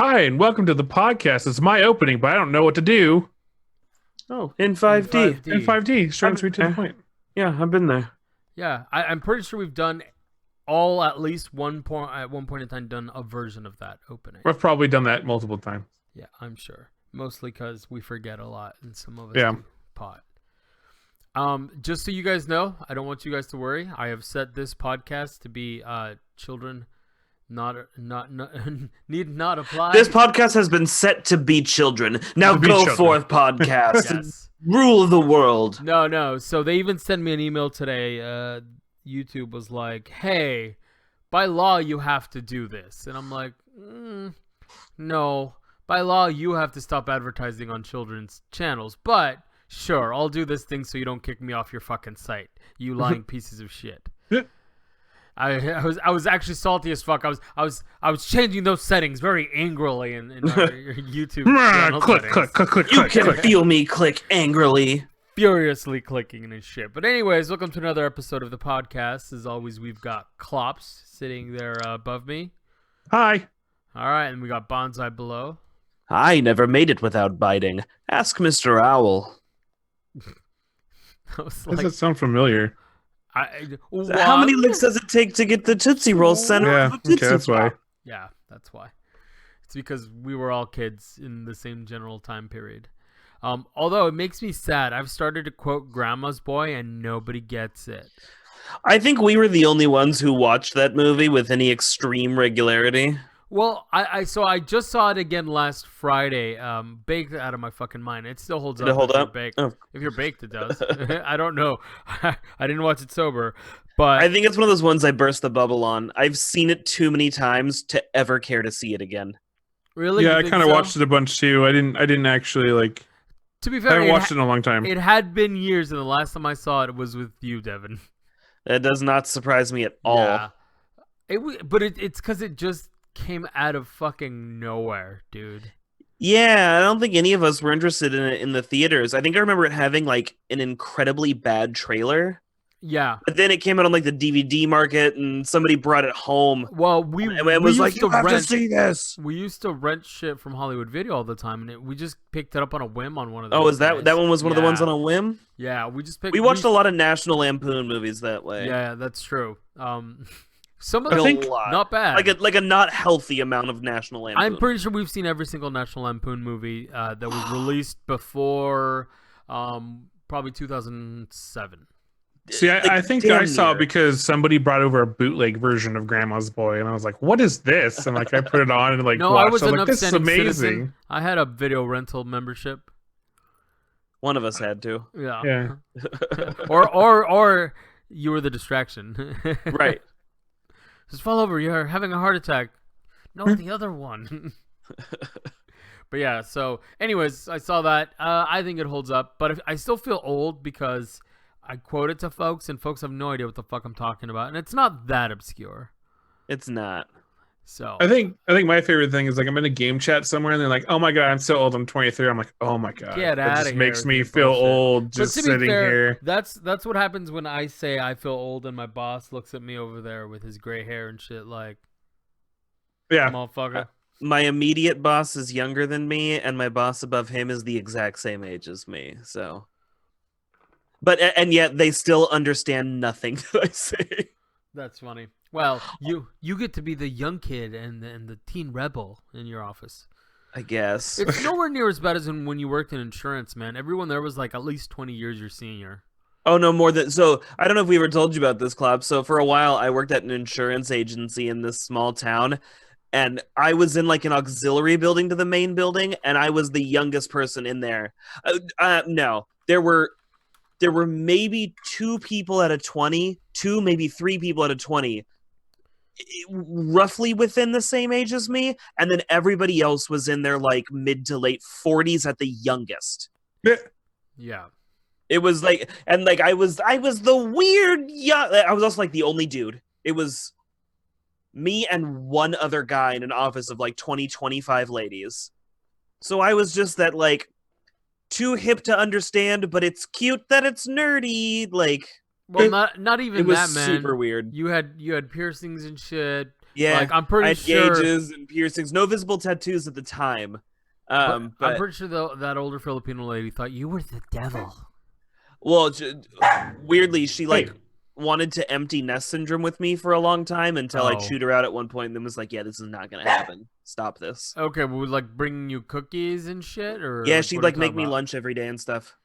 Hi, and welcome to the podcast. It's my opening, but I don't know what to do. Oh, in 5D. In 5D, straight and sweet to the point. Yeah, I've been there. Yeah, I'm pretty sure we've done all at least one point in time done a version of that opening. We've probably done that multiple times. Yeah, I'm sure. Mostly because we forget a lot, and some of us do pot. Just so you guys know, I don't want you guys to worry. I have set this podcast to be children need not apply. This podcast has been set to be children. Now go forth, podcast. Yes. Rule the world. No. So they even sent me an email today. YouTube was like, hey, by law, you have to do this. And I'm like, no. By law, you have to stop advertising on children's channels. But sure, I'll do this thing so you don't kick me off your fucking site, you lying pieces of shit. I was actually salty as fuck. I was changing those settings very angrily in our YouTube channel click. You can feel me click angrily. Furiously clicking and shit. But anyways, welcome to another episode of the podcast. As always, we've got Klops sitting there above me. Hi. All right, and we got Bonsai below. I never made it without biting. Ask Mr. Owl. Does that sound familiar? How many licks does it take to get the Tootsie Roll center of a Tootsie that's why. Yeah, that's why. It's because we were all kids in the same general time period. Although it makes me sad. I've started to quote Grandma's Boy and nobody gets it. I think we were the only ones who watched that movie with any extreme regularity. Well, I just saw it again last Friday, baked out of my fucking mind. It still holds up. Did it hold up? If you're baked, it does. I don't know. I didn't watch it sober, but I think it's one of those ones I burst the bubble on. I've seen it too many times to ever care to see it again. Really? Yeah, I kind of watched it a bunch too. I didn't actually like. To be fair, I haven't watched it in a long time. It had been years, and the last time I saw it was with you, Devin. That does not surprise me at all. Yeah. It's because it just came out of fucking nowhere, dude. Yeah, I don't think any of us were interested in it in the theaters. I think I remember it having like an incredibly bad trailer. Yeah. But then it came out on like the DVD market and somebody brought it home. Well, we was like, you have to see this. We used to rent shit from Hollywood Video all the time, and we just picked it up on a whim on one of those. Oh, is that one was one of the ones on a whim? Yeah, we just picked. We watched a lot of National Lampoon movies that way. Yeah, that's true. Some of them not bad. Like a not healthy amount of National Lampoon. I'm pretty sure we've seen every single National Lampoon movie that was released before probably 2007. See, I think I saw it because somebody brought over a bootleg version of Grandma's Boy, and I was like, "What is this?" And like, I put it on and like, no, watched. I was like, an "This is upstanding amazing." citizen. I had a video rental membership. One of us had to. Yeah. or you were the distraction. Right. Just fall over. You're having a heart attack. No, the other one. But yeah. So, anyways, I saw that. I think it holds up, but I still feel old because I quote it to folks, and folks have no idea what the fuck I'm talking about, and it's not that obscure. It's not. So I think my favorite thing is like I'm in a game chat somewhere and they're like, "Oh my god, I'm so old. I'm 23." I'm like, "Oh my god." Get that outta just here makes with me your feel bullshit. old just But to be sitting fair, here. That's what happens when I say I feel old, and my boss looks at me over there with his gray hair and shit like, Yeah. motherfucker. My immediate boss is younger than me, and my boss above him is the exact same age as me. So, and yet they still understand nothing that I say. That's funny. Well, you get to be the young kid and the teen rebel in your office. I guess. It's nowhere near as bad as when you worked in insurance, man. Everyone there was like at least 20 years your senior. Oh, no, more than... So, I don't know if we ever told you about this, Club. So, for a while, I worked at an insurance agency in this small town, and I was in like an auxiliary building to the main building, and I was the youngest person in there. No, there were maybe two people out of 20, maybe three people out of 20, roughly within the same age as me, and then everybody else was in their like mid to late 40s at the youngest. Yeah. It was like, and like I was the weird young. I was also like the only dude. It was me and one other guy in an office of like 25 ladies. So I was just that like too hip to understand, but it's cute that it's nerdy. Like, well, not even it was that, man. super weird. You had piercings and shit. Yeah, like I'm I pretty had sure. gauges and piercings, no visible tattoos at the time. But I'm But pretty sure that older Filipino lady thought you were the devil. well, weirdly, she like Hey, wanted to empty nest syndrome with me for a long time until I Oh. chewed her out at one point, and then was like, "Yeah, this is not gonna happen. Stop this." Okay, well, like bringing you cookies and shit, or Yeah, like, she'd what are you like make talking me about? lunch every day and stuff.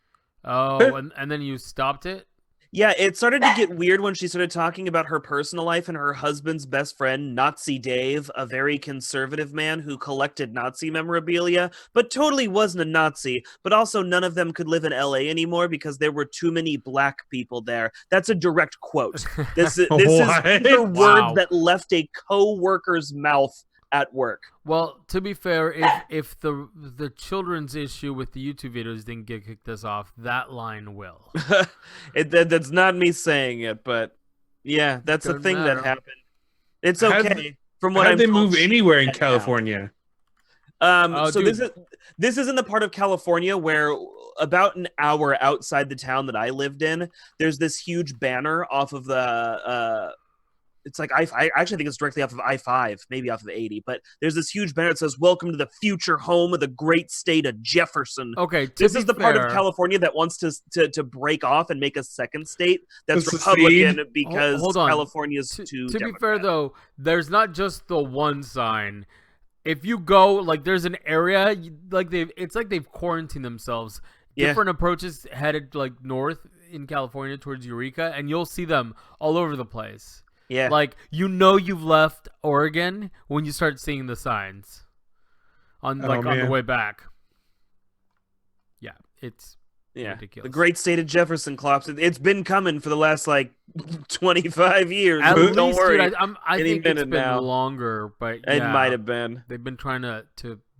Oh, and then you stopped it. Yeah, it started to get weird when she started talking about her personal life and her husband's best friend, Nazi Dave, a very conservative man who collected Nazi memorabilia, but totally wasn't a Nazi. But also, none of them could live in LA anymore because there were too many black people there. That's a direct quote. This is What? these are Wow. words that left a co-worker's mouth at work. Well, to be fair, if the children's issue with the YouTube videos didn't get kicked us off, that line will. That's not me saying it, but yeah, that's a Doesn't thing matter. that happened. It's How'd- okay. From what How'd I'm they told, move she's anywhere in dead now. California? Oh, So dude. this is in the part of California where about an hour outside the town that I lived in, there's this huge banner off of the it's like I actually think it's directly off of I-5, maybe off of 80, but there's this huge banner that says "Welcome to the future home of the great state of Jefferson." Okay, This is the part of California that wants to break off and make a second state that's To Republican secede? because Hold on. California's To too be Democrat. fair, though, there's not just the one sign. If you go, like, there's an area, like it's like they've quarantined themselves. Yeah. Different approaches headed like north in California towards Eureka, and you'll see them all over the place. Yeah. Like, you know you've left Oregon when you start seeing the signs on on the man. way back. Yeah, it's Yeah, ridiculous. the great state of Jefferson, Klops. It's been coming for the last like 25 years. At Don't least, worry. dude, I Any think it's minute been now. longer, but It yeah, might have been. they've been trying to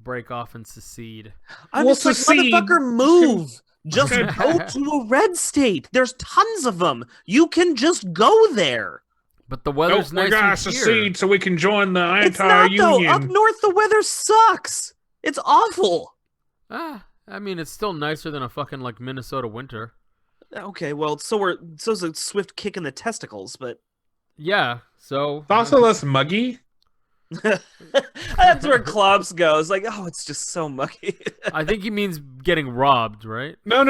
break off and secede. I'm Well, just like, secede. motherfucker, move. Just go to a red state. There's tons of them. You can just go there. But the Oh, weather's we're nice gonna here. secede so we can join the It's anti-union. not though. Up north, the weather sucks. It's awful. I mean, it's still nicer than a fucking like Minnesota winter. Okay, well, so's a swift kick in the testicles, but Yeah, so It's also less muggy. that's where Klops goes. Like, oh, it's just so mucky. I think he means getting robbed, right? No,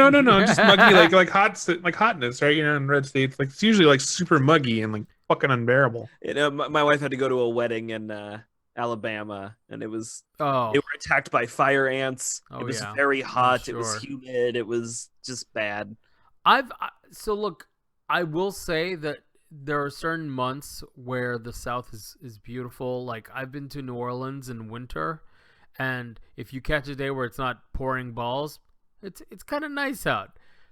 just muggy, like hotness, right? You know, in red states, like it's usually like super muggy and like fucking unbearable. You know, my wife had to go to a wedding in Alabama, and they were attacked by fire ants. Oh, It was yeah. very I'm hot. It was sure. humid. It was just bad. So look, I will say that there are certain months where the South is beautiful. Like, I've been to New Orleans in winter, and if you catch a day where it's not pouring balls, it's kind of nice out.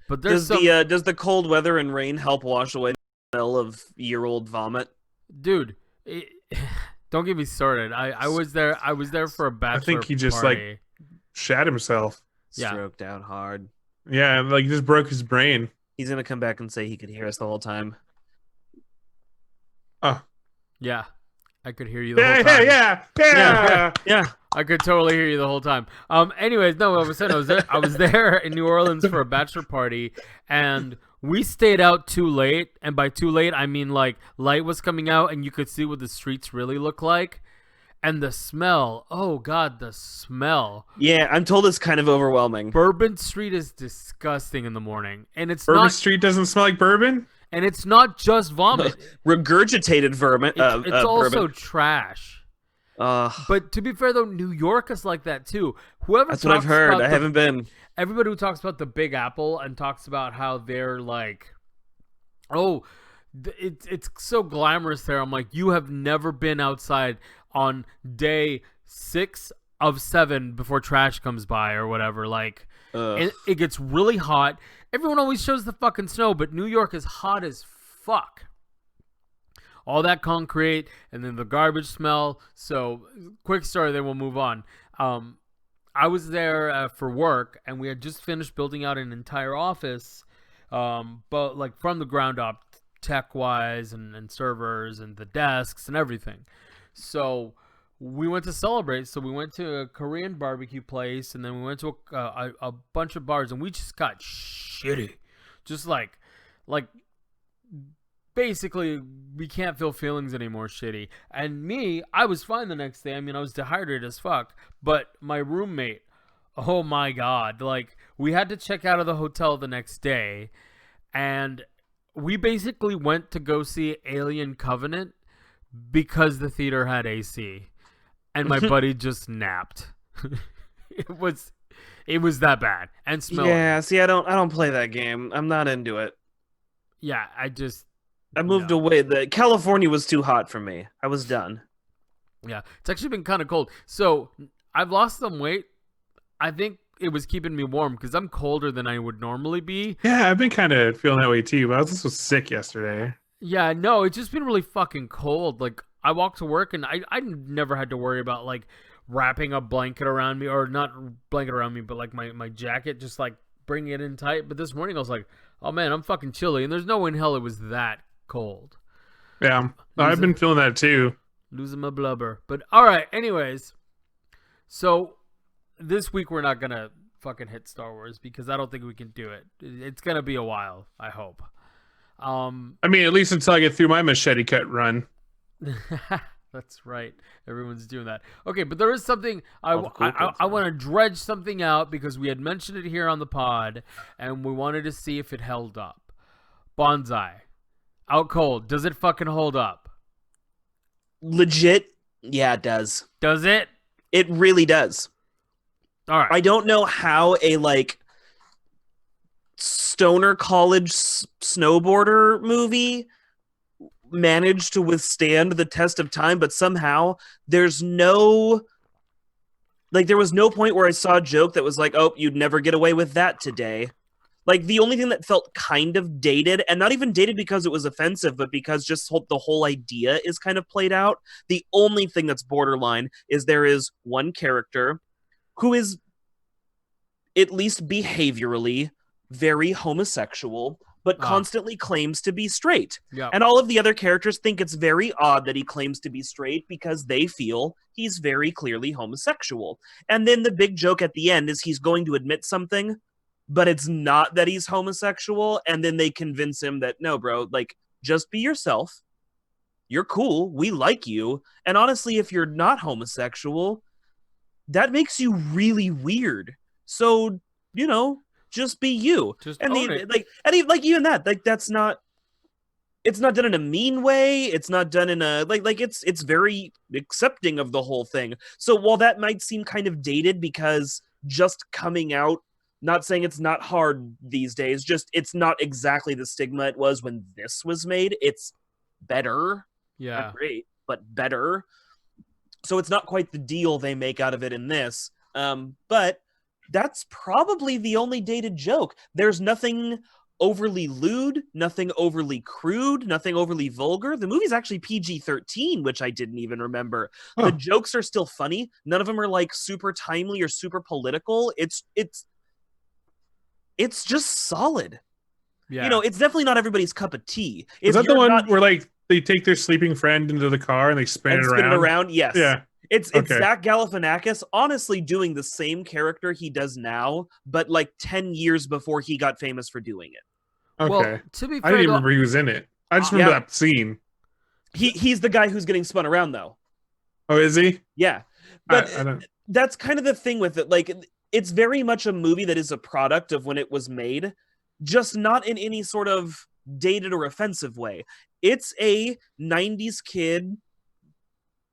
But there's Does the cold weather and rain help wash away the smell of year-old vomit? dude. Don't get me started. I was there for a bachelor I think he just party. Shat himself. Yeah. Stroked out hard. Yeah, like just broke his brain. He's gonna come back and say he could hear us the whole time. Oh, Yeah, I could hear you the whole time. Yeah. I could totally hear you the whole time. Anyways, no, I was saying I was there in New Orleans for a bachelor party, and we stayed out too late. And by too late, I mean like light was coming out, and you could see what the streets really look like. And the smell, oh god, the smell. Yeah, I'm told it's kind of overwhelming. Bourbon Street is disgusting in the morning, and it's Bourbon not. Street doesn't smell like bourbon. And it's not just vomit. Regurgitated vermin. It's also bourbon. trash. Ugh. But to be fair, though, New York is like that too. Whoever That's what I've talks heard. about I haven't been. Everybody who talks about the Big Apple and talks about how they're like, oh, it's so glamorous there. I'm like, you have never been outside on day 6 of 7 before trash comes by or whatever. Like, it gets really hot. Everyone always shows the fucking snow, but New York is hot as fuck. All that concrete and then the garbage smell. So, quick story, then we'll move on. I was there for work, and we had just finished building out an entire office, but like from the ground up, tech-wise and servers and the desks and everything. So we went to celebrate. So we went to a Korean barbecue place, and then we went to a bunch of bars, and we just got shitty. Just like basically we can't feel feelings anymore shitty. And me, I was fine the next day. I mean, I was dehydrated as fuck. But my roommate, oh my God, like we had to check out of the hotel the next day, and we basically went to go see Alien Covenant because the theater had AC, and my buddy just napped. It was that bad and smelly. Yeah, see, I don't play that game. I'm not into it. Yeah, I moved away. The California was too hot for me. I was done. Yeah, it's actually been kind of cold. So I've lost some weight. I think it was keeping me warm because I'm colder than I would normally be. Yeah, I've been kind of feeling that way too, but I was also sick yesterday. Yeah, no, it's just been really fucking cold. Like, I walked to work and I never had to worry about, like, wrapping a blanket around me, or not blanket around me, but, like, my jacket, just, like, bringing it in tight. But this morning I was like, oh, man, I'm fucking chilly. And there's no way in hell it was that cold. Yeah, I've been feeling that too. Losing my blubber. But, all right, anyways. So, this week we're not going to fucking hit Star Wars because I don't think we can do it. It's going to be a while, I hope. I mean, at least until I get through my machete cut run. That's right. Everyone's doing that. Okay, but there is something I want to dredge something out because we had mentioned it here on the pod, and we wanted to see if it held up. Bonsai, out cold. Does it fucking hold up? Legit? Yeah, it does. Does it? It really does. All right. I don't know how a like stoner college snowboarder movie managed to withstand the test of time, but somehow there was no point where I saw a joke that was like, oh, you'd never get away with that today. Like, the only thing that felt kind of dated, and not even dated because it was offensive, but because just the whole idea is kind of played out, the only thing that's borderline is there is one character who is, at least behaviorally, very homosexual, but constantly claims to be straight. Yeah. And all of the other characters think it's very odd that he claims to be straight because they feel he's very clearly homosexual. And then the big joke at the end is he's going to admit something, but it's not that he's homosexual. And then they convince him that, no, bro, like, just be yourself. You're cool. We like you. And honestly, if you're not homosexual, that makes you really weird. So, you know, just be you. Just and own the, it. like even that, like, that's not, it's not done in a mean way. It's not done in a like it's very accepting of the whole thing. So while that might seem kind of dated because just coming out, not saying it's not hard these days, just it's not exactly the stigma it was when this was made. It's better. Yeah. Not great, but better. So it's not quite the deal they make out of it in this. But that's probably the only dated joke. There's nothing overly lewd, nothing overly crude, nothing overly vulgar. The movie's actually PG-13, which I didn't even remember. Huh. The jokes are still funny. None of them are like super timely or super political. It's just solid. Yeah. You know, it's definitely not everybody's cup of tea. Is that the one where like they take their sleeping friend into the car and they spin it around? Yes. Yeah. It's Zach Galifianakis honestly doing the same character he does now, but like 10 years before he got famous for doing it. Okay. Well, to be fair, I didn't even remember he was in it. I just remember that scene. He's the guy who's getting spun around though. Oh, is he? Yeah. But I don't... that's kind of the thing with it. Like, it's very much a movie that is a product of when it was made, just not in any sort of dated or offensive way. It's a 90s kid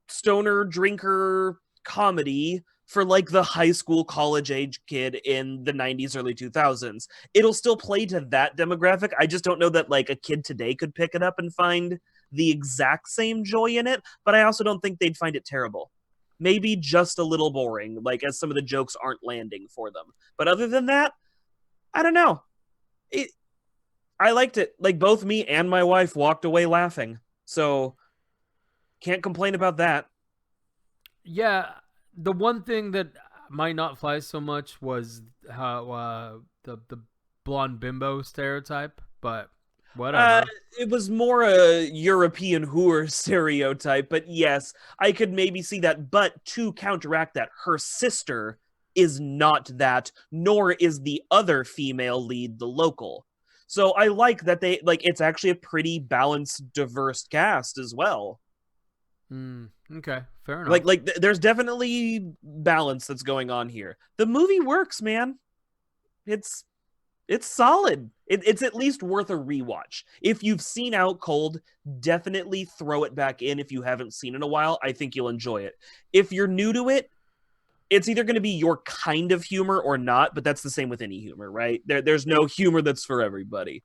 stoner drinker comedy for like the high school college age kid in the 90s, early 2000s. It'll still play to that demographic. I just don't know that like a kid today could pick it up and find the exact same joy in it, but I also don't think they'd find it terrible. Maybe just a little boring, like as some of the jokes aren't landing for them. But other than that, I don't know. I liked it. Like, both me and my wife walked away laughing. So can't complain about that. Yeah, the one thing that might not fly so much was how the blonde bimbo stereotype, but whatever. It was more a European whore stereotype, but yes, I could maybe see that. But to counteract that, her sister is not that, nor is the other female lead the local. So I like that they like it's actually a pretty balanced, diverse cast as well. Okay, fair enough. There's definitely balance that's going on here. The movie works, man. It's solid. It's at least worth a rewatch. If you've seen Out Cold, definitely throw it back in if you haven't seen it in a while. I think you'll enjoy it. If you're new to it, it's either going to be your kind of humor or not, but that's the same with any humor, right? There's no humor that's for everybody.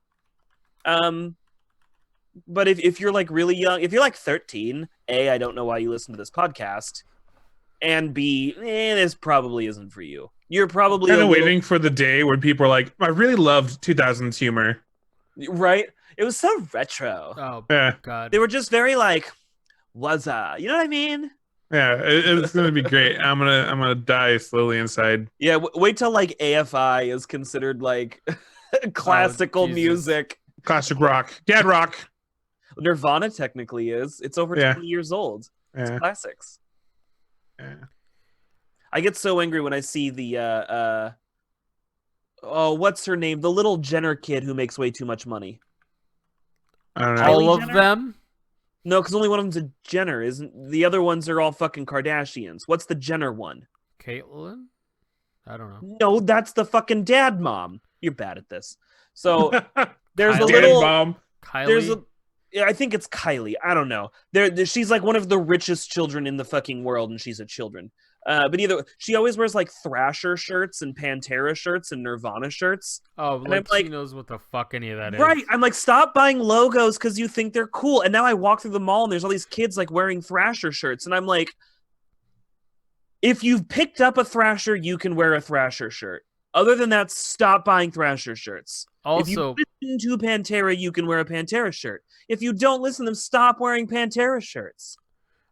But if you're like really young, if you're like 13, A, I don't know why you listen to this podcast, and B, this probably isn't for you. You're probably kind of waiting for the day when people are like, I really loved 2000s humor. Right? It was so retro. Oh, yeah. God. They were just very like, what's up? You know what I mean? Yeah, it's gonna be great. I'm gonna die slowly inside. Yeah, wait till like AFI is considered like classical music. Classic rock. Dad rock. Nirvana technically is. It's over 20 years old. It's classics. Yeah. I get so angry when I see the what's her name? The little Jenner kid who makes way too much money. I don't know. All of them? No, because only one of them's a Jenner. Isn't the other ones are all fucking Kardashians? What's the Jenner one? Caitlyn? I don't know. No, that's the fucking dad mom. You're bad at this. So there's a Kylie. little Mom. Kylie? I think it's Kylie. I don't know. She's like one of the richest children in the fucking world, and she's a children. But either she always wears like Thrasher shirts and Pantera shirts and Nirvana shirts. Oh, and like, I'm she knows what the fuck any of that is. Right. I'm like, stop buying logos because you think they're cool. And now I walk through the mall and there's all these kids like wearing Thrasher shirts. And I'm like, if you've picked up a Thrasher, you can wear a Thrasher shirt. Other than that, stop buying Thrasher shirts. Also, if you listen to Pantera, you can wear a Pantera shirt. If you don't listen to them, stop wearing Pantera shirts.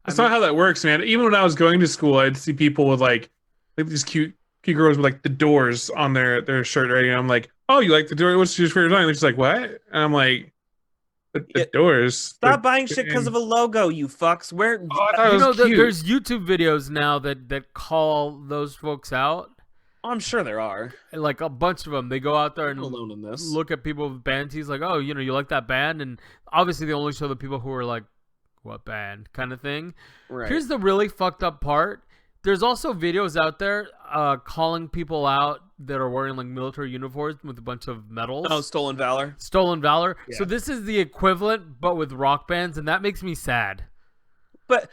That's not how that works, man. Even when I was going to school, I'd see people with like these cute girls with like the Doors on their shirt, right? And I'm like, oh, you like the Doors? What's your favorite song? And they're just like, what? And I'm like, the Doors. Stop buying shit because of a logo, you fucks. Where? Oh, I thought it was cute. There's YouTube videos now that call those folks out. I'm sure there are. Like a bunch of them. They go out there and alone in this. Look at people with band tees like, oh, you like that band? And obviously they only show the people who are like, what band kind of thing. Right. Here's the really fucked up part. There's also videos out there calling people out that are wearing like military uniforms with a bunch of medals. Oh, Stolen Valor. Stolen Valor. Yeah. So this is the equivalent, but with rock bands, and that makes me sad. But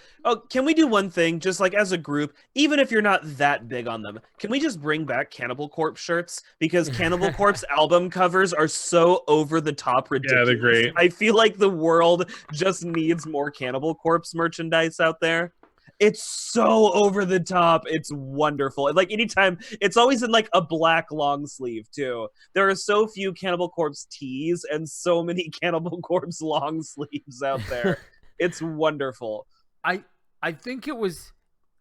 can we do one thing, just like as a group, even if you're not that big on them, can we just bring back Cannibal Corpse shirts? Because Cannibal Corpse album covers are so over the top ridiculous. Yeah, they're great. I feel like the world just needs more Cannibal Corpse merchandise out there. It's so over the top. It's wonderful. Like anytime, it's always in like a black long sleeve too. There are so few Cannibal Corpse tees and so many Cannibal Corpse long sleeves out there. It's wonderful. I think it was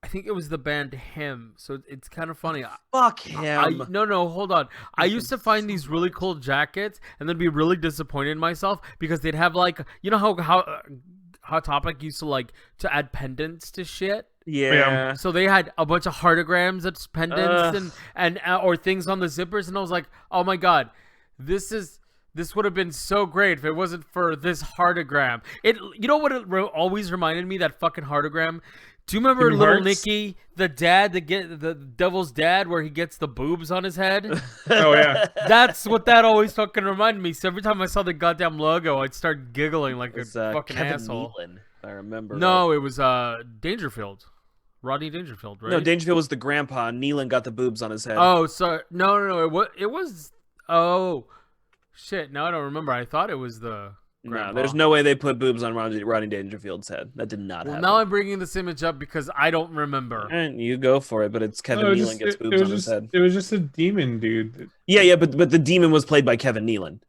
the band Him, so it's kind of funny. Fuck him. No, hold on. I used to find these really cool jackets and then be really disappointed in myself because they'd have like, you know how Hot Topic used to like to add pendants to shit. Yeah. So they had a bunch of heartograms as pendants and or things on the zippers, and I was like, oh my god, this would have been so great if it wasn't for this heartogram. You know what it always reminded me, that fucking heartogram? Do you remember Little Nicky, the dad, the devil's dad, where he gets the boobs on his head? Oh, yeah. That's what that always fucking reminded me. So every time I saw the goddamn logo, I'd start giggling like a fucking Kevin asshole. Nealon, I remember. No, it was Dangerfield. Rodney Dangerfield, right? No, Dangerfield was the grandpa. Nealon got the boobs on his head. Oh, sorry. No. It was. Oh, shit. No, I don't remember. I thought it was the grandpa. No, there's no way they put boobs on Rodney Dangerfield's head. That did not happen. Now I'm bringing this image up because I don't remember. And you go for it, but it's Kevin Nealon gets boobs on his head. It was just a demon, dude. Yeah, but the demon was played by Kevin Nealon.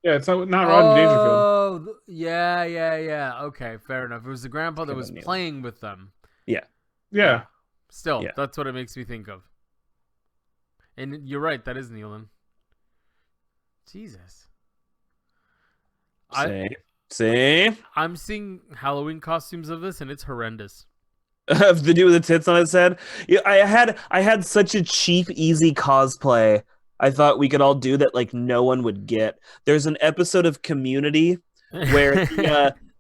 Yeah, it's not Rodney Dangerfield. Oh, yeah. Okay, fair enough. It was the grandpa that was playing with them. Yeah. Still, that's what it makes me think of. And you're right, that is Nealon. Jesus. See? I'm seeing Halloween costumes of this, and it's horrendous. Of the dude with the tits on his head? Yeah, I had such a cheap, easy cosplay I thought we could all do that like no one would get. There's an episode of Community where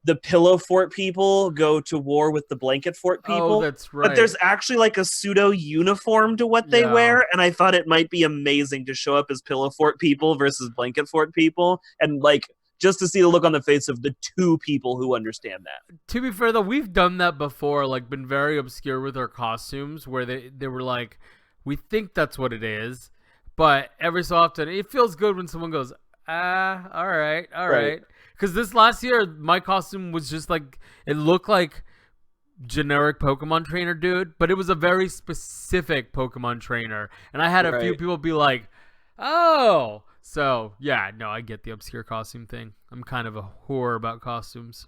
the pillow fort people go to war with the blanket fort people. Oh, that's right. But there's actually like a pseudo uniform to what they Yeah. wear, and I thought it might be amazing to show up as pillow fort people versus blanket fort people, and like just to see the look on the face of the two people who understand that. To be fair though, we've done that before, like been very obscure with our costumes where they were like, we think that's what it is, but every so often it feels good when someone goes, all right. Right. Because this last year, my costume was just like, it looked like generic Pokemon trainer dude, but it was a very specific Pokemon trainer. And I had a few Right. people be like, oh. So, yeah, no, I get the obscure costume thing. I'm kind of a whore about costumes.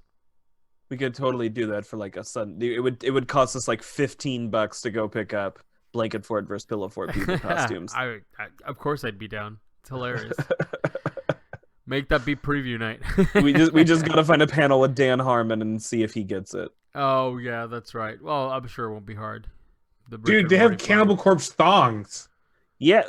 We could totally do that for like a sudden. It would cost us like $15 to go pick up blanket fort versus pillow fort people costumes. I of course I'd be down. It's hilarious. Make that be preview night. we just gotta find a panel with Dan Harmon and see if he gets it. Oh yeah, that's right. Well, I'm sure it won't be hard. The Rick Dude, and they have Morty Cannibal Corpse thongs. Yeah,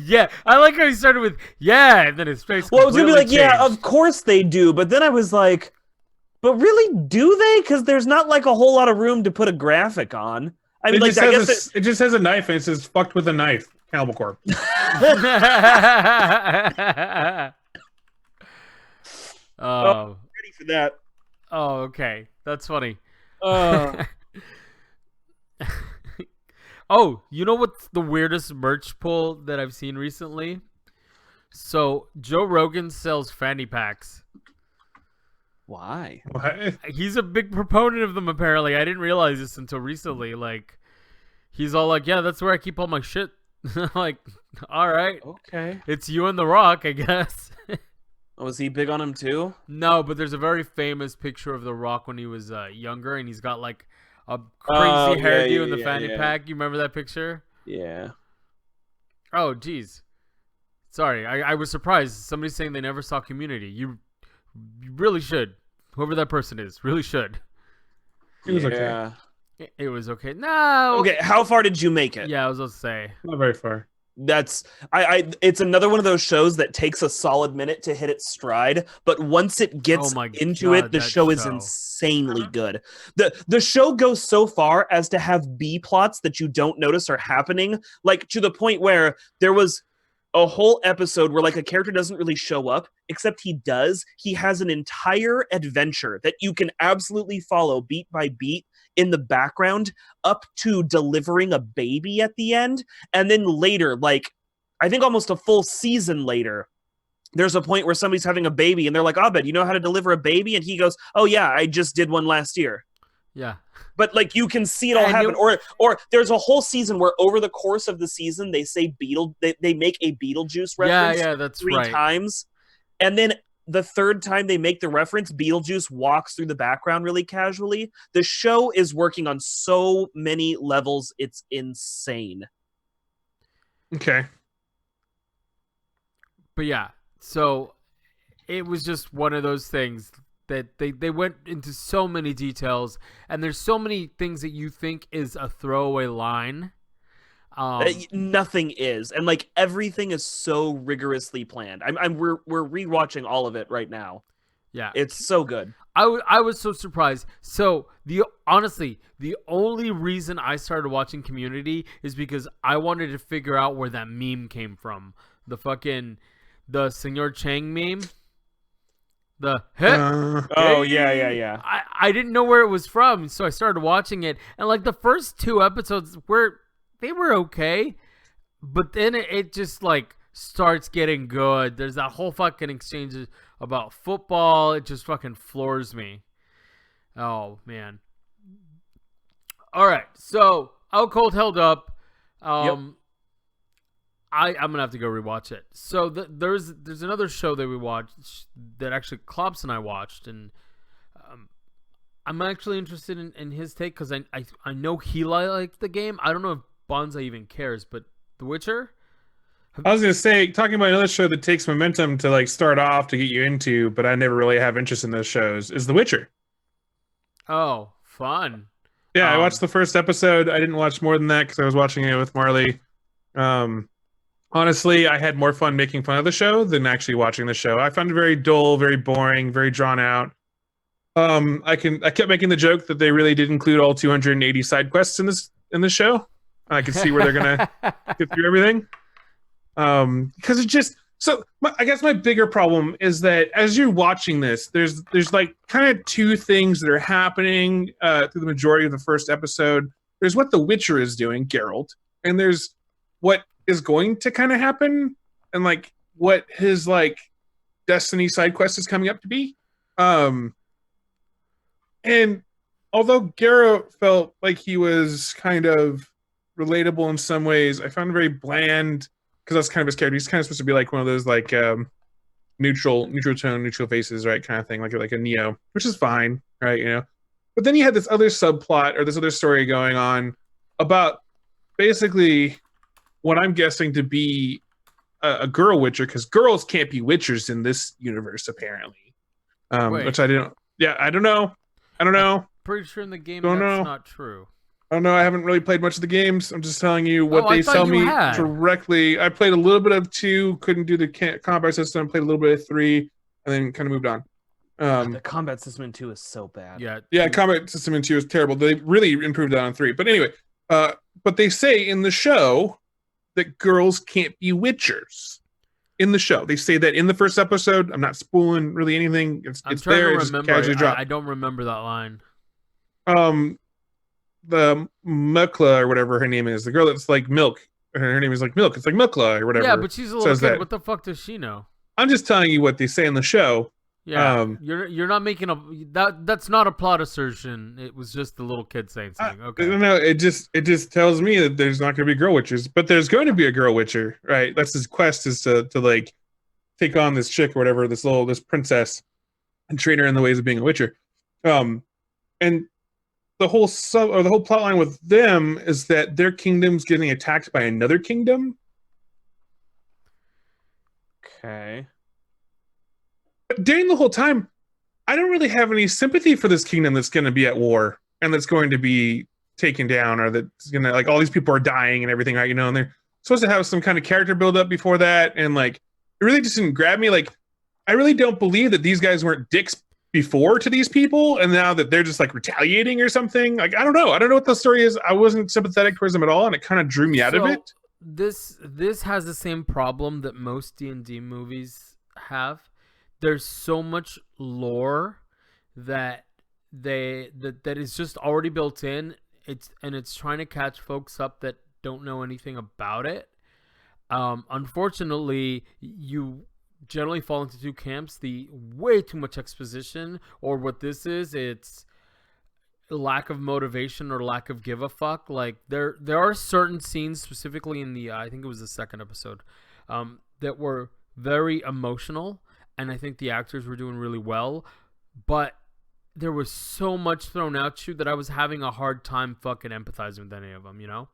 yeah, I like how he started with yeah, and then his face. well, I was gonna be like, completely yeah, changed. of course they do, but then I was like, but really, do they? Because there's not like a whole lot of room to put a graphic on. I mean, like, I guess it just has a knife and it says "fucked with a knife." Cannibal Corpse. Oh, ready for that. oh, okay, that's funny. Uh, Oh, you know what's the weirdest merch pull that I've seen recently? So Joe Rogan sells fanny packs. why? What? He's a big proponent of them, apparently. I didn't realize this until recently. Like, he's all like, yeah, that's where I keep all my shit. Like, all right. Okay. It's you and The Rock, I guess. Was he big on him too? No, but there's a very famous picture of The Rock when he was younger, and he's got, like, a crazy Oh, yeah, hairdo yeah, in the yeah, fanny yeah. pack. You remember that picture? Yeah. Oh, geez. Sorry, I was surprised. Somebody's saying they never saw Community. You really should. Whoever that person is, really should. It was okay. Yeah. It was okay. No. Okay, how far did you make it? Yeah, I was going to say. Not very far. That's it's another one of those shows that takes a solid minute to hit its stride, but once it gets Oh my into God, it, the that show is show. insanely good. The show goes so far as to have B plots that you don't notice are happening, like to the point where there was a whole episode where like a character doesn't really show up, except he does. He has an entire adventure that you can absolutely follow beat by beat in the background up to delivering a baby at the end. And then later, like I think almost a full season later, there's a point where somebody's having a baby and they're like, Abed, you know how to deliver a baby? And he goes, oh yeah, I just did one last year. Yeah. But like you can see it all And happen. Or there's a whole season where over the course of the season they say they make a Beetlejuice reference Yeah, that's three right. times. And then the third time they make the reference, Beetlejuice walks through the background really casually. The show is working on so many levels, it's insane. Okay. But yeah, so it was just one of those things that they went into so many details, and there's so many things that you think is a throwaway line. Nothing is, and like everything is so rigorously planned. We're rewatching all of it right now. Yeah, It's so good. I was so surprised. So honestly, the only reason I started watching Community is because I wanted to figure out where that meme came from. The Senor Chang meme. The Oh yeah. I didn't know where it was from, so I started watching it, and like the first two episodes were okay, but then it just like starts getting good. There's that whole fucking exchange about football. It just fucking floors me. Oh man. All right, so Out Cold Held Up. Yep. I'm gonna have to go rewatch it. So there's another show that we watched that actually Klops and I watched, and I'm actually interested in his take because I know he liked the game. I don't know if Bonza even cares, but The Witcher. I was gonna say, talking about another show that takes momentum to like start off to get you into, but I never really have interest in those shows, is The Witcher. Oh, fun. Yeah, I watched the first episode. I didn't watch more than that because I was watching it with Marley. Honestly, I had more fun making fun of the show than actually watching the show. I found it very dull, very boring, very drawn out. I kept making the joke that they really did include all 280 side quests in this show. And I could see where they're gonna get through everything. Because it just I guess my bigger problem is that as you're watching this, there's like kind of two things that are happening through the majority of the first episode. There's what the Witcher is doing, Geralt, and there's what is going to kind of happen, and like what his like Destiny side quest is coming up to be. And although Geralt felt like he was kind of relatable in some ways, I found him very bland because that's kind of his character. He's kind of supposed to be like one of those like neutral tone, neutral faces, right, kind of thing, like a Neo, which is fine, right, you know. But then you had this other subplot or this other story going on about basically what I'm guessing to be a girl Witcher, because girls can't be Witchers in this universe apparently. Which I didn't. Yeah, I don't know. Pretty sure in the game Don't that's know. not true. I don't know. I haven't really played much of the games. I'm just telling you what they tell me directly. I played a little bit of 2, couldn't do the combat system. Played a little bit of 3, and then kind of moved on. The combat system in 2 is so bad. Yeah, combat system in 2 is terrible. They really improved that on 3. But anyway, but they say in the show that girls can't be Witchers. In the show, they say that in the first episode. I'm not spooling really anything. It's there. It's just casually dropped. I don't remember that line. The Mukla or whatever her name is, the girl that's like Milk. Her name is like Milk. It's like Mukla or whatever. Yeah, but she's a little kid. What the fuck does she know? I'm just telling you what they say in the show. Yeah, you're not making that's not a plot assertion. It was just the little kid saying something. Okay. No, it just tells me that there's not going to be girl witchers, but there's going to be a girl witcher, right? That's his quest, is to like take on this chick or whatever, this princess, and train her in the ways of being a witcher. And the whole plot line with them is that their kingdom's getting attacked by another kingdom. Okay. But during the whole time, I don't really have any sympathy for this kingdom that's going to be at war and that's going to be taken down, or that's going to, like, all these people are dying and everything, right? You know, and they're supposed to have some kind of character build up before that, and like it really just didn't grab me. Like, I really don't believe that these guys weren't dicks before to these people, and now that they're just like retaliating or something. Like, I don't know what the story is. I wasn't sympathetic towards them at all, and it kind of drew me out of it. This has the same problem that most D&D movies have. There's so much lore that is just already built in. It's trying to catch folks up that don't know anything about it. Unfortunately, you generally fall into two camps: the way too much exposition, or what this is, it's lack of motivation or lack of give a fuck. Like, there are certain scenes, specifically in the I think it was the second episode, that were very emotional, and I think the actors were doing really well, but there was so much thrown at you that I was having a hard time fucking empathizing with any of them, you know?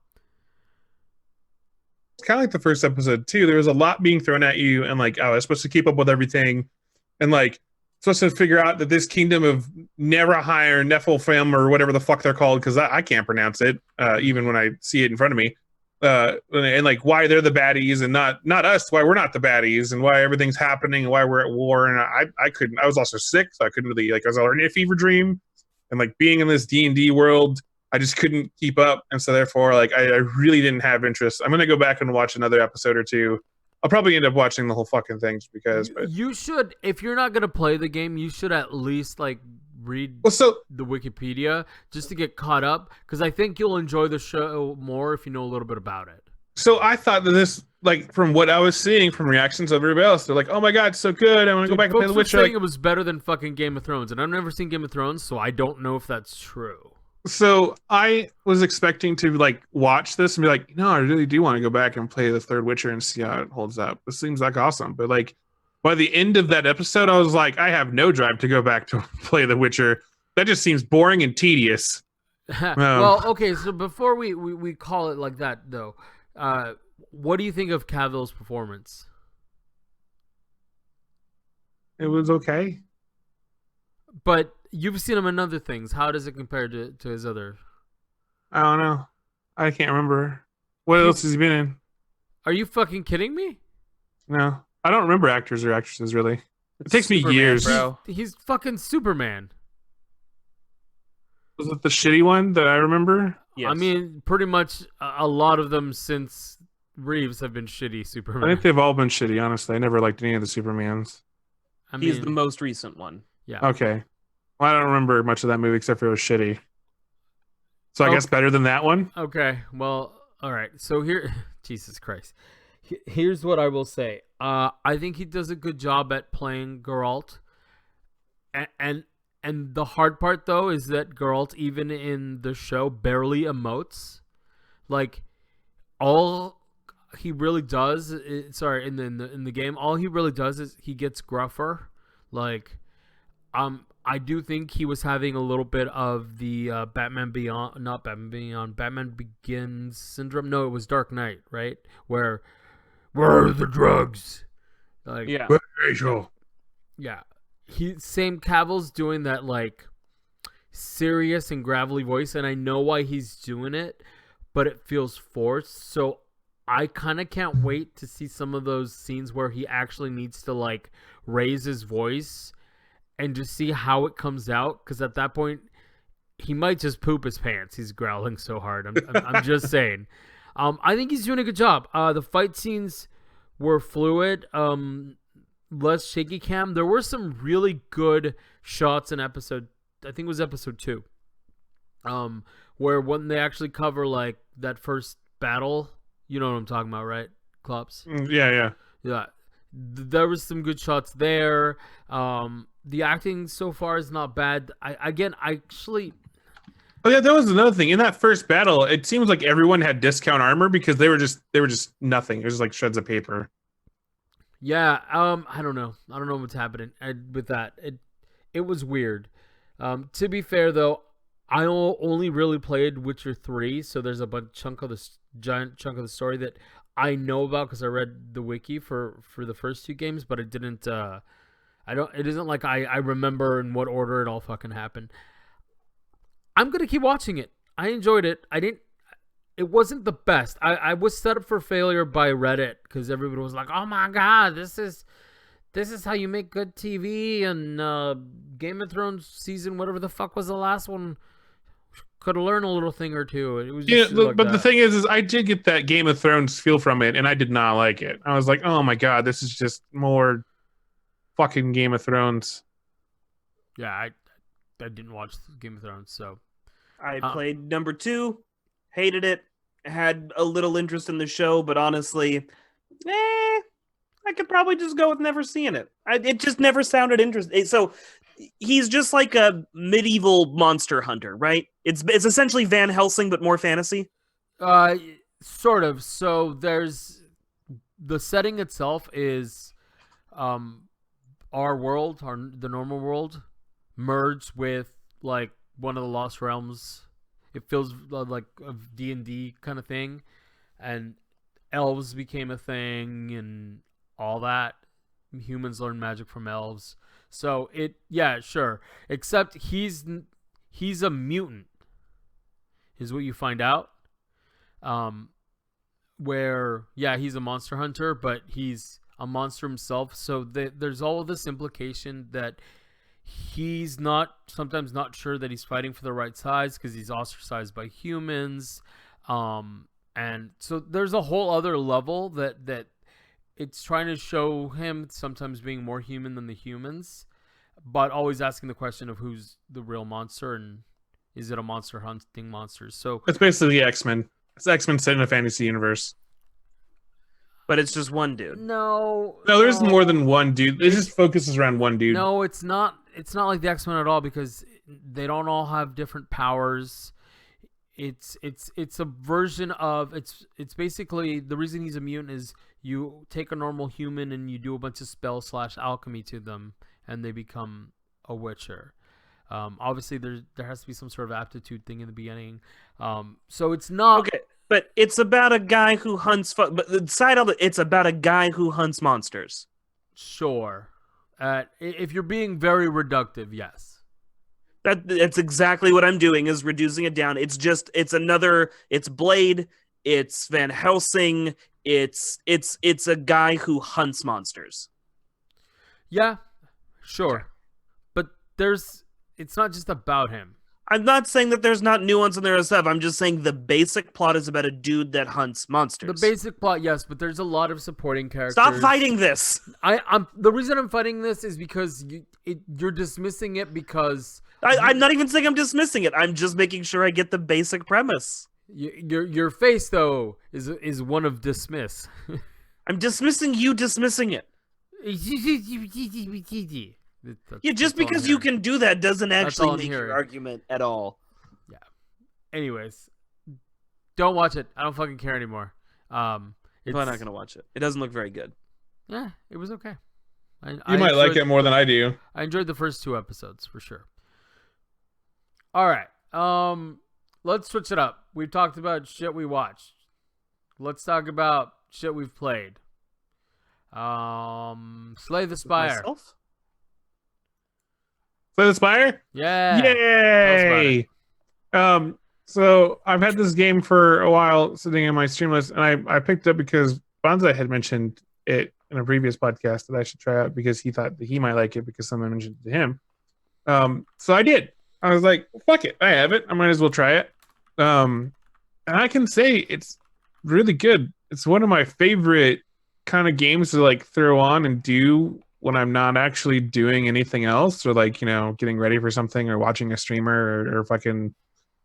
It's kind of like the first episode too. There was a lot being thrown at you, and like, I was supposed to keep up with everything, and like supposed to figure out that this kingdom of Nerahai or Nephilim or whatever the fuck they're called, because I can't pronounce it even when I see it in front of me, and like why they're the baddies and not us, why we're not the baddies, and why everything's happening and why we're at war. And I was also sick, so I couldn't really, like, I was already in a fever dream, and like being in this D&D world, I just couldn't keep up, and so therefore, like, I really didn't have interest. I'm gonna go back and watch another episode or two. I'll probably end up watching the whole fucking thing just because. But you should, if you're not gonna play the game, you should at least like read the Wikipedia just to get caught up, because I think you'll enjoy the show more if you know a little bit about it. So I thought that this, like, from what I was seeing from reactions of everybody else, they're like, "Oh my god, it's so good! I want to go back and play The Witcher." Saying it was better than fucking Game of Thrones, and I've never seen Game of Thrones, so I don't know if that's true. So I was expecting to like watch this and be like, no, I really do want to go back and play the third Witcher and see how it holds up. This seems like awesome. But like by the end of that episode, I was like, I have no drive to go back to play the Witcher. That just seems boring and tedious. Well, okay, so before we call it like that though, what do you think of Cavill's performance? It was okay. But you've seen him in other things. How does it compare to his other? I don't know. I can't remember. What else has he been in? Are you fucking kidding me? No, I don't remember actors or actresses really. It takes me Superman, years. bro. He's fucking Superman. Was it the shitty one that I remember? Yes. I mean, pretty much a lot of them since Reeves have been shitty I Superman. think they've all been shitty, honestly. I never liked any of the Supermans. I He's mean, the most recent one. yeah. Okay. Well, I don't remember much of that movie except for it was shitty. So I guess better than that one? Okay, well, all right. So here, Jesus Christ. Here's what I will say. I think he does a good job at playing Geralt, and the hard part though is that Geralt, even in the show, barely emotes. Like all he really does, in the game, all he really does is he gets gruffer. Like, I do think he was having a little bit of the Batman Begins syndrome. No, it was Dark Knight, right? Where are the drugs? Like, Yeah. Rachel. yeah. Same Cavill's doing that like serious and gravelly voice, and I know why he's doing it, but it feels forced. So I kind of can't wait to see some of those scenes where he actually needs to like raise his voice and just see how it comes out, because at that point he might just poop his pants. He's growling so hard. I'm just saying. I think he's doing a good job. The fight scenes were fluid, less shaky cam. There were some really good shots in episode, I think it was episode 2, where when they actually cover like that first battle, you know what I'm talking about, right, Klops? Yeah. Yeah, there was some good shots there. The acting so far is not bad. I actually. Oh yeah, that was another thing. In that first battle, it seems like everyone had discount armor because they were just nothing. It was like shreds of paper. Yeah, I don't know what's happening with that. It was weird. To be fair though, I only really played Witcher 3, so there's a giant chunk of the story that I know about because I read the wiki for the first 2 games, but it didn't. It isn't like I remember in what order it all fucking happened. I'm gonna keep watching it. I enjoyed it. It wasn't the best. I was set up for failure by Reddit because everybody was like, "Oh my god, this is how you make good TV." And Game of Thrones season, whatever the fuck was the last one, could have learned a little thing or two. It was just but the thing is I did get that Game of Thrones feel from it, and I did not like it. I was like, oh my god, this is just more fucking Game of Thrones. Yeah, I didn't watch Game of Thrones, so I played number 2, hated it, had a little interest in the show, but honestly, I could probably just go with never seeing it. It just never sounded interesting. So he's just like a medieval monster hunter, right? It's essentially Van Helsing, but more fantasy. Sort of. So there's the setting itself is our world, the normal world, merged with like one of the Lost Realms. It feels like a D&D kind of thing, and elves became a thing and all that. Humans learn magic from elves. So sure. Except he's a mutant, is what you find out. Where he's a monster hunter, but he's a monster himself. So there's all of this implication that he's sometimes not sure that he's fighting for the right size because he's ostracized by humans. And so there's a whole other level that it's trying to show him sometimes being more human than the humans, but always asking the question of who's the real monster and is it a monster hunting monsters. So It's basically X-Men. It's X-Men set in a fantasy universe. But it's just one dude. No, there's more than one dude. It just focuses around one dude. No, it's not. It's not like the X-Men at all because they don't all have different powers. It's a version of it's basically the reason he's a mutant is you take a normal human and you do a bunch of spell / alchemy to them and they become a Witcher. Obviously there has to be some sort of aptitude thing in the beginning. So it's not okay. But it's about a guy who hunts. But the side of it's about a guy who hunts monsters. Sure. If you're being very reductive, yes. That's exactly what I'm doing is reducing it down. It's Blade, it's Van Helsing, It's a guy who hunts monsters. Yeah, sure. But it's not just about him. I'm not saying that there's not nuance in there and stuff. I'm just saying the basic plot is about a dude that hunts monsters. The basic plot, yes, but there's a lot of supporting characters. Stop fighting this. The reason I'm fighting this is because you're dismissing it because I'm not even saying I'm dismissing it. I'm just making sure I get the basic premise. Your face though is one of dismiss. I'm dismissing you dismissing it. Yeah, just because you can do that doesn't actually make your argument at all. Yeah. Anyways, don't watch it. I don't fucking care anymore. I'm not gonna watch it. It doesn't look very good. Yeah, it was okay. You might like it more than I do. I enjoyed the first 2 episodes for sure. All right. Let's switch it up. We've talked about shit we watched. Let's talk about shit we've played. Slay the Spire. Myself? Slay the Spire? Yeah. Yay! So I've had this game for a while sitting in my stream list, and I picked it up because Bonza had mentioned it in a previous podcast that I should try out because he thought that he might like it because someone mentioned it to him. So I did. I was like, well, fuck it. I have it. I might as well try it. And I can say it's really good. It's one of my favorite kind of games to like throw on and do when I'm not actually doing anything else or like, getting ready for something or watching a streamer or fucking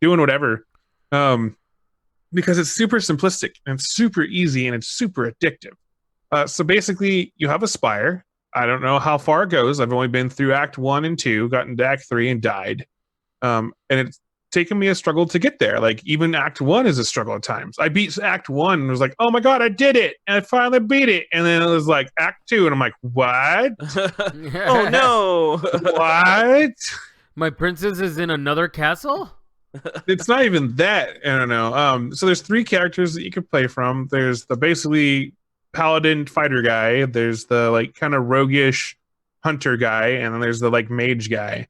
doing whatever. Because it's super simplistic and it's super easy and it's super addictive. So basically you have a spire. I don't know how far it goes. I've only been through Act 1 and 2, gotten to Act 3 and died. And it's taken me a struggle to get there. Like even Act 1 is a struggle at times. I beat Act 1 and was like, oh my God, I did it. And I finally beat it. And then it was like Act 2 and I'm like, what? Oh no. What? My princess is in another castle? It's not even that. I don't know. So there's 3 characters that you can play from. There's the basically paladin fighter guy. There's the like kind of roguish hunter guy. And then there's the like mage guy.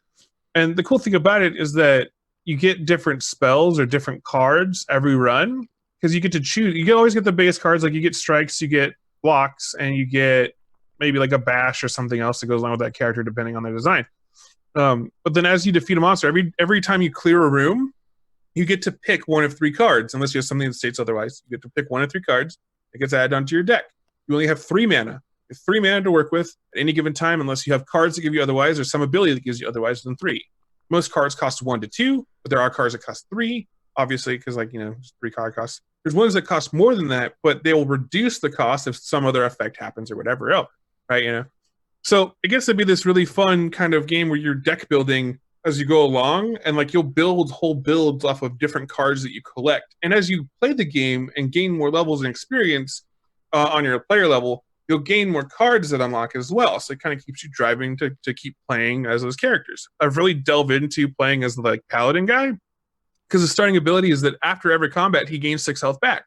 And the cool thing about it is that you get different spells or different cards every run because you get to choose. You always get the base cards. Like you get strikes, you get blocks, and you get maybe like a bash or something else that goes along with that character depending on their design. But then as you defeat a monster, every time you clear a room, you get to pick one of 3 cards. Unless you have something that states otherwise, you get to pick one of 3 cards. It gets added onto your deck. You only have 3 mana. You have 3 mana to work with at any given time, unless you have cards that give you otherwise or some ability that gives you otherwise than 3. Most cards cost 1 to 2, but there are cards that cost 3, obviously, because just 3 card costs. There's ones that cost more than that, but they will reduce the cost if some other effect happens or whatever else, right? So it gets to be this really fun kind of game where you're deck building as you go along, and like you'll build whole builds off of different cards that you collect. And as you play the game and gain more levels and experience on your player level, you'll gain more cards that unlock as well. So it kind of keeps you driving to keep playing as those characters. I've really delved into playing as the like paladin guy because the starting ability is that after every combat, he gains 6 health back.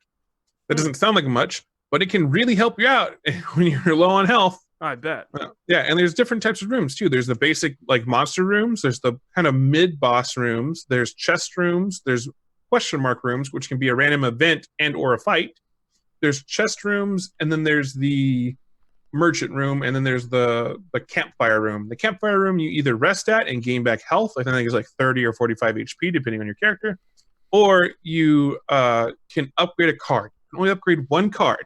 That doesn't sound like much, but it can really help you out when you're low on health. I bet. Yeah, and there's different types of rooms too. There's the basic like monster rooms. There's the kind of mid-boss rooms. There's chest rooms. There's question mark rooms, which can be a random event and or a fight. There's chest rooms, and then there's the merchant room, and then there's the campfire room. The campfire room you either rest at and gain back health. I think it's like 30 or 45 HP, depending on your character. Or you can upgrade a card. You can only upgrade 1 card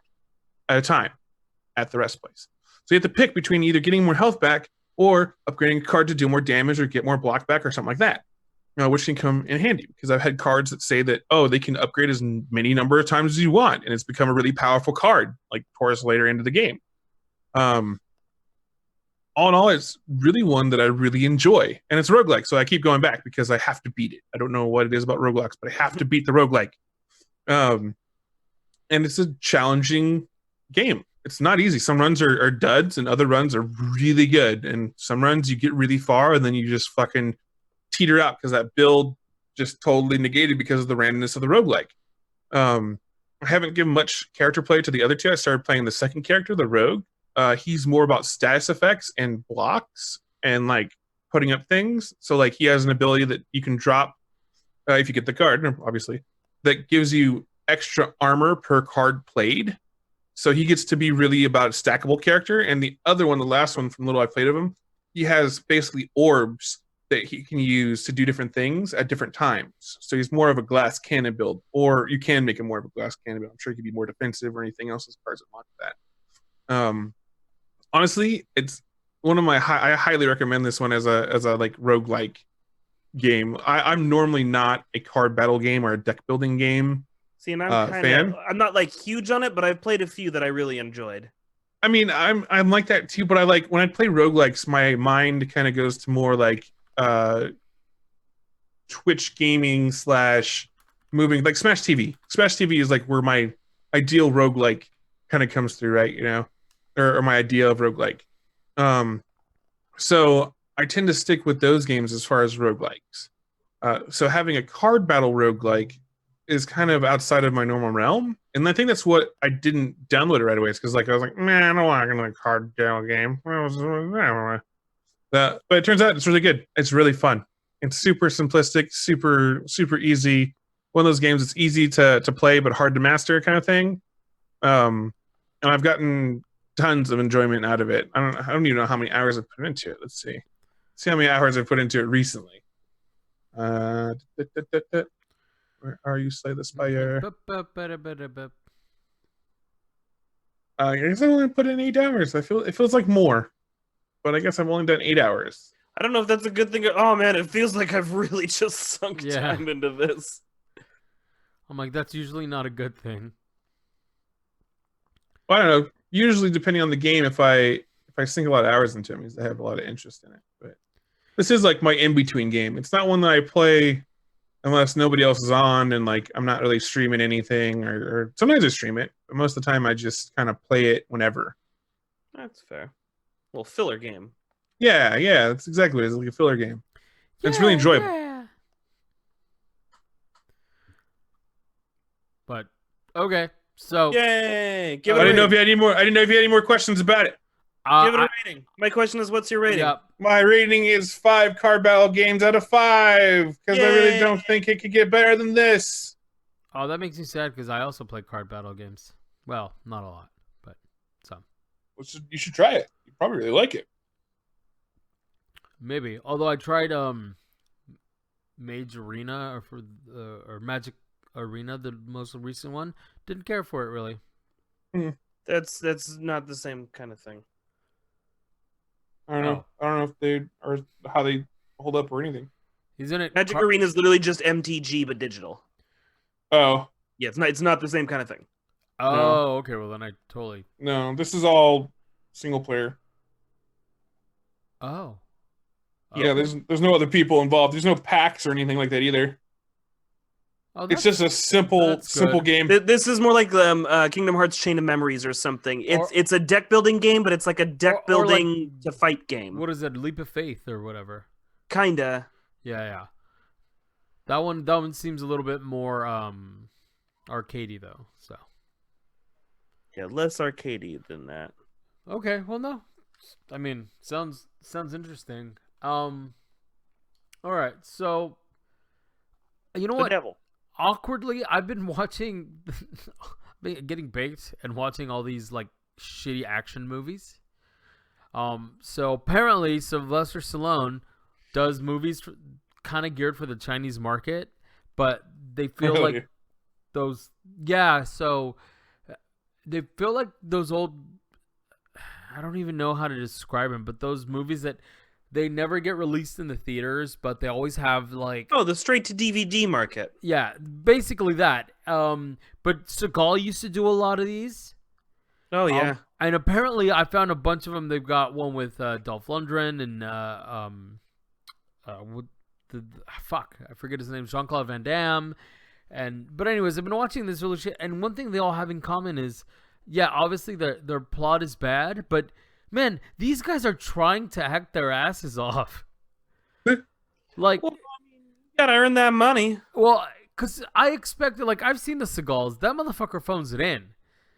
at a time at the rest place. So you have to pick between either getting more health back or upgrading a card to do more damage or get more block back or something like that. Which can come in handy because I've had cards that say that, they can upgrade as many number of times as you want. And it's become a really powerful card, like towards later into the game. All in all, it's really one that I really enjoy. And it's roguelike, so I keep going back because I have to beat it. I don't know what it is about roguelikes, but I have to beat the roguelike. And it's a challenging game. It's not easy. Some runs are duds and other runs are really good. And some runs you get really far and then you just fucking teeter out because that build just totally negated because of the randomness of the roguelike. I haven't given much character play to the other 2. I started playing the second character, the rogue. He's more about status effects and blocks and like putting up things. So like he has an ability that you can drop if you get the card, obviously, that gives you extra armor per card played. So he gets to be really about a stackable character. And the other one, the last one from little I played of him, he has basically orbs that he can use to do different things at different times. So he's more of a glass cannon build, or you can make him more of a glass cannon build. I'm sure he could be more defensive or anything else as far as it wants that. Honestly, it's one of my I highly recommend this one as a like roguelike game. I'm normally not a card battle game or a deck building game See, and I'm fan. I'm not like huge on it, but I've played a few that I really enjoyed. I mean, I'm like that too, but I like when I play roguelikes, my mind kind of goes to more like Twitch gaming / moving, like Smash TV. Smash TV is like where my ideal roguelike kind of comes through, right? You know, or my idea of roguelike. So I tend to stick with those games as far as roguelikes. So having a card battle roguelike is kind of outside of my normal realm. And I think that's what I didn't download it right away. It's because like I was like, man, I don't want another card battle game. But it turns out it's really good. It's really fun. It's super simplistic, super easy. One of those games that's easy to play but hard to master kind of thing. And I've gotten tons of enjoyment out of it. I don't even know how many hours I've put into it. Let's see how many hours I've put into it recently. Where are you, Slay the Spire? I guess I only put in 8 hours. It feels like more, but I guess I've only done 8 hours. I don't know if that's a good thing. Oh man, it feels like I've really just sunk Yeah. time into this. I'm like, that's usually not a good thing. Well, I don't know. Usually, depending on the game, if I sink a lot of hours into it, it means I have a lot of interest in it. But this is like my in-between game. It's not one that I play unless nobody else is on and like I'm not really streaming anything, or sometimes I stream it, but most of the time I just kind of play it whenever. That's fair. Well, filler game. Yeah, that's exactly what it is. Like a filler game. It's really enjoyable. Yeah. But okay, so Yay! Give it I a didn't know if rating. you had any more questions about it. Give it a rating. My question is, what's your rating? yeah, My rating is 5 card battle games out of 5 because I really Yay. don't think it could get better than this. oh, that makes me sad because I also play card battle games. Well, not a lot, but some. You should try it. You probably really like it. Maybe. Although I tried Mage Arena or Magic Arena, the most recent one. Didn't care for it really. That's not the same kind of thing. I don't know. I don't know if they or how they hold up or anything. He's in it. Magic Arena is literally just MTG but digital. Oh Yeah, it's not the same kind of thing. Oh, okay. Well, then I totally. no, this is all single player. Oh. Yeah, there's no other people involved. There's no packs or anything like that either. Oh, It's just a simple good. game. This is more like Kingdom Hearts Chain of Memories or something. It's a deck building game, but it's like a deck or like- building to fight game. What is it? Leap of Faith or whatever. Kinda. Yeah. That one seems a little bit more arcadey though. So. Yeah, less arcadey than that. Okay. Well, no. I mean, sounds interesting. All right. So. You know The what? devil. Awkwardly, I've been watching, getting baked and watching all these like shitty action movies. So apparently Sylvester Stallone does movies kind of geared for the Chinese market, but they feel Really? like those, yeah. So they feel like those old. I don't even know how to describe them, but those movies that they never get released in the theaters, but they always have like The straight to DVD market. yeah, basically that. But Seagal used to do a lot of these. Oh yeah. And apparently I found a bunch of them. They've got one with Dolph Lundgren and fuck, I forget his name, Jean-Claude Van Damme. But anyways, I've been watching this really shit, and one thing they all have in common is, yeah, obviously their plot is bad, but man, these guys are trying to act their asses off. Like, Well, you gotta earn that money. well, because I expected, like, I've seen the Seagulls. That motherfucker phones it in.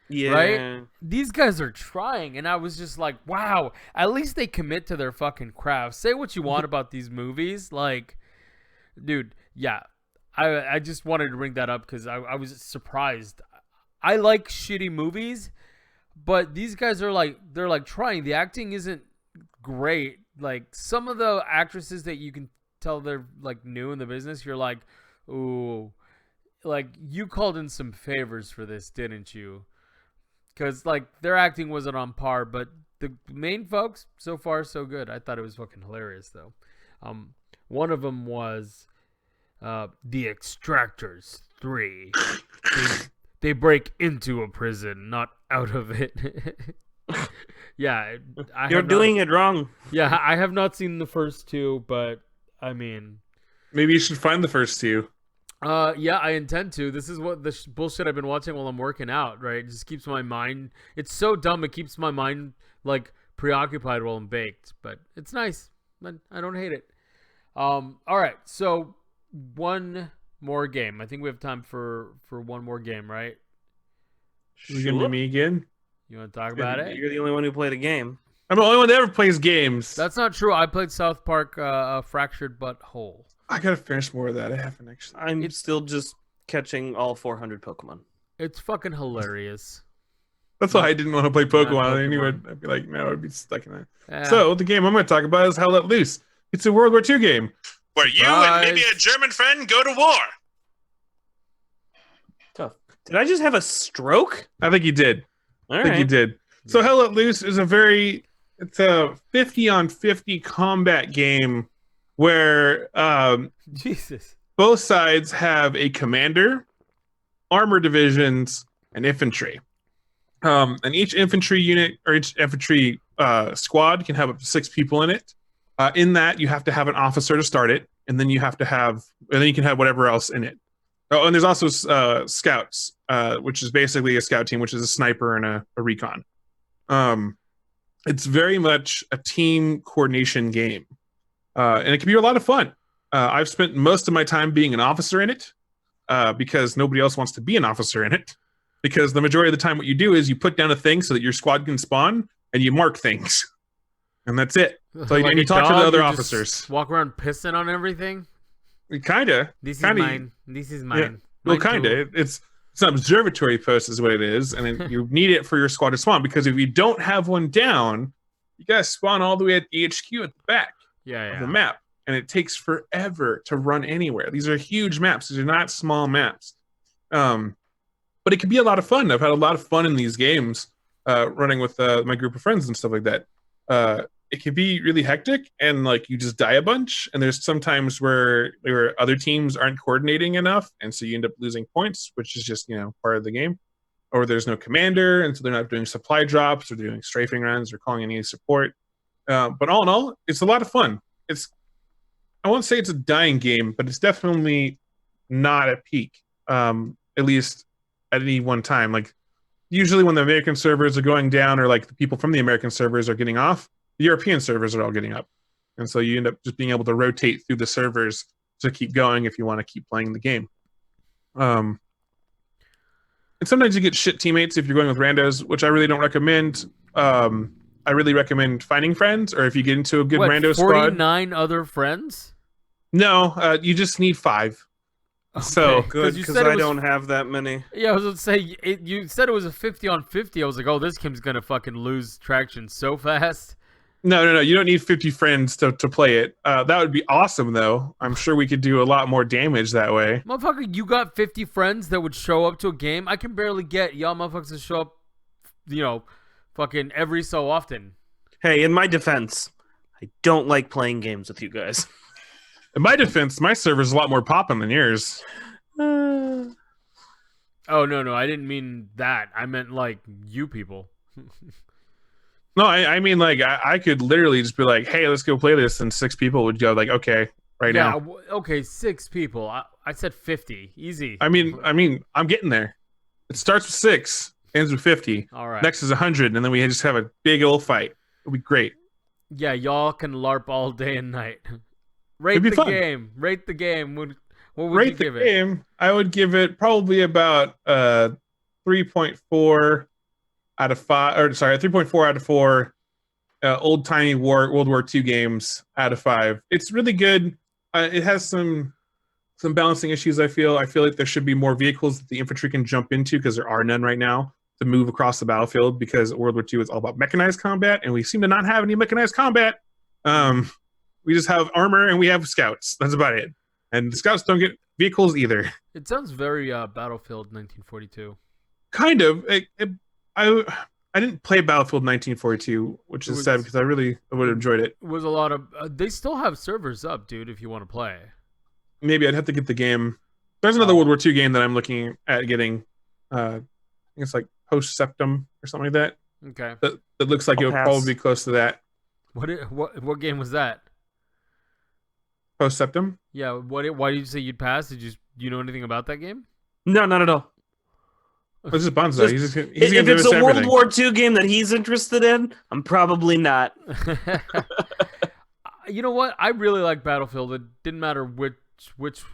Yeah. Right? These guys are trying, and I was just like, wow, at least they commit to their fucking craft. Say what you want about these movies. Like, dude, yeah. I just wanted to bring that up because I was surprised. I like shitty movies, but these guys are like they're like trying. The acting isn't great. Like some of the actresses that you can tell they're like new in the business, you're like, ooh, like you called in some favors for this, didn't you? Because like their acting wasn't on par, but the main folks so far so good. I thought it was fucking hilarious though. One of them was the Extractors 3. They break into a prison, not out of it. Yeah, You're doing it wrong. Yeah, I have not seen the first two, but I mean, Maybe you should find the first two. yeah, I intend to. This is what the bullshit I've been watching while I'm working out. Right, it just keeps my mind. It's so dumb. It keeps my mind like preoccupied while I'm baked, but it's nice. I don't hate it. All right, so one more game. I think we have time for one more game, right? You gonna be me again? You want to talk about it? You're the only one who played a game. I'm the only one that ever plays games. That's not true. I played South Park Fractured Butthole. I gotta finish more of that. I haven't actually. I'm still just catching all 400 Pokemon. It's fucking hilarious. That's why I didn't want to play Pokemon. I knew I'd be like, no, I'd be stuck in that. Yeah. So the game I'm going to talk about is Hell Let Loose. It's a World War II game where you and maybe Surprise. a German friend go to war. Tough. Did I just have a stroke? I think you did. All I think you right. did. So Hell Let Loose is it's a 50-on-50 combat game where Jesus. both sides have a commander, armor divisions, and infantry. And each infantry unit or each infantry squad can have up to 6 people in it. In that, you have to have an officer to start it, and then you can have whatever else in it. Oh, and there's also scouts, which is basically a scout team, which is a sniper and a recon. It's very much a team coordination game, and it can be a lot of fun. I've spent most of my time being an officer in it because nobody else wants to be an officer in it. Because the majority of the time, what you do is you put down a thing so that your squad can spawn, and you mark things, and that's it. So Like and you a talk to dog, the other you just officers. Walk around pissing on everything. Kinda. This is Kinda. mine. This is mine. Well, Mine kinda. too. It's an observatory post, is what it is, and then you need it for your squad to spawn. Because if you don't have one down, you gotta spawn all the way at the HQ at the back Yeah, of the yeah. map, and it takes forever to run anywhere. These are huge maps. These are not small maps. But it can be a lot of fun. I've had a lot of fun in these games, running with my group of friends and stuff like that. It can be really hectic, and like you just die a bunch. And there's sometimes where other teams aren't coordinating enough, and so you end up losing points, which is just part of the game. Or there's no commander, and so they're not doing supply drops, or doing strafing runs, or calling any support. But all in all, it's a lot of fun. I won't say it's a dying game, but it's definitely not at peak. At least at any one time. Like usually when the American servers are going down, or like the people from the American servers are getting off, the European servers are all getting up. And so you end up just being able to rotate through the servers to keep going if you want to keep playing the game. And sometimes you get shit teammates if you're going with randos, which I really don't recommend. I really recommend finding friends, or if you get into a good rando squad. 49 other friends? No, you just need 5. So Okay. Good, you because said it I was- don't have that many. Yeah, I was going to say, you said it was a 50-on-50. I was like, oh, this game's going to fucking lose traction so fast. No. You don't need 50 friends to play it. That would be awesome, though. I'm sure we could do a lot more damage that way. Motherfucker, you got 50 friends that would show up to a game? I can barely get y'all motherfuckers to show up, fucking every so often. Hey, in my defense, I don't like playing games with you guys. In my defense, my server's a lot more popping than yours. Oh, no, I didn't mean that. I meant, like, you people. No, I mean, like, I could literally just be like, hey, let's go play this, and 6 people would go like, okay, right Yeah, now. okay, 6 people. I said 50. Easy. I mean, I'm getting there. It starts with 6, ends with 50. All right. Next is 100, and then we just have a big old fight. It'll be great. Yeah, y'all can LARP all day and night. Rate It'd be the fun. game. Rate the game. What would you Rate the give it? game. I would give it probably about 3.4 out of 5, or sorry, 3.4 out of 4 old timey World War II games out of 5. It's really good. It has some balancing issues. I feel like there should be more vehicles that the infantry can jump into, because there are none right now. to move across the battlefield because World War II is all about mechanized combat, and we seem to not have any mechanized combat. We just have armor and we have scouts. That's about it. And the scouts don't get vehicles either. It sounds very Battlefield 1942. Kind of. I didn't play Battlefield 1942, which is sad because I really would have enjoyed it. It was a lot of. They still have servers up, dude. If you want to play, maybe I'd have to get the game. There's another World War II game that I'm looking at getting. I think it's like Post Septum or something like that. Okay. That looks like it would probably be close to that. What game was that? Post Septum. Yeah. Why did you say you'd pass? Do you know anything about that game? No, not at all. This is Bonzo. He's if it's a World War II game that he's interested in, I'm probably not. You know what? I really like Battlefield. It didn't matter which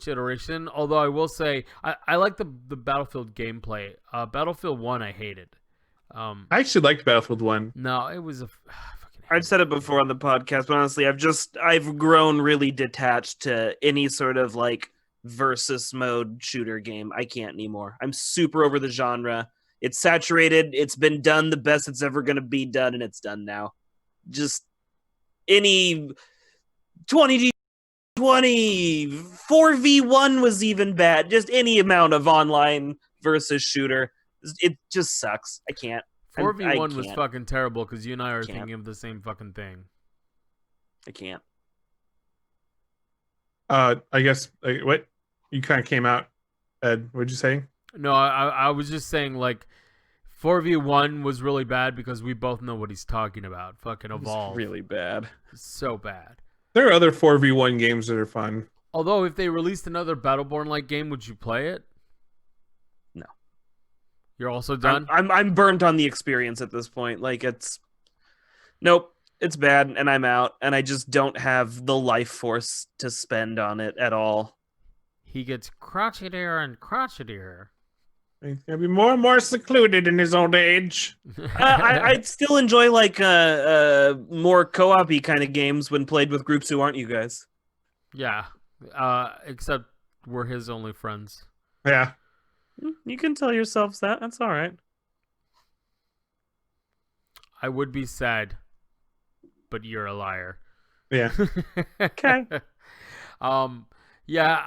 iteration. Although I will say I like the Battlefield gameplay. Battlefield 1 I hated. I actually liked Battlefield 1. No, it was I've said it before on the podcast, but honestly, I've grown really detached to any sort of like versus mode shooter game. I can't anymore. I'm super over the genre. It's saturated. It's been done the best it's ever going to be done, and it's done now. Just any 2020 4v1 was even bad. Just any amount of online versus shooter. It just sucks. I can't. 4v1 was fucking terrible because you and I are thinking of the same fucking thing. I can't. I guess what you kind of came out. Ed, what'd you say? No, I was just saying like 4v1 was really bad because we both know what he's talking about. Fucking Evolve. It's really bad. So bad. There are other 4v1 games that are fun. Although if they released another Battleborn-like game, would you play it? No. You're also done? I'm burnt on the experience at this point. Like nope, it's bad and I'm out and I just don't have the life force to spend on it at all. He gets crotchetier and crotchetier. He's gonna be more and more secluded in his old age. I'd still enjoy like more co-op-y kind of games when played with groups who aren't you guys. Yeah, except we're his only friends. Yeah. You can tell yourselves that. That's all right. I would be sad, but you're a liar. Yeah. Okay. Yeah,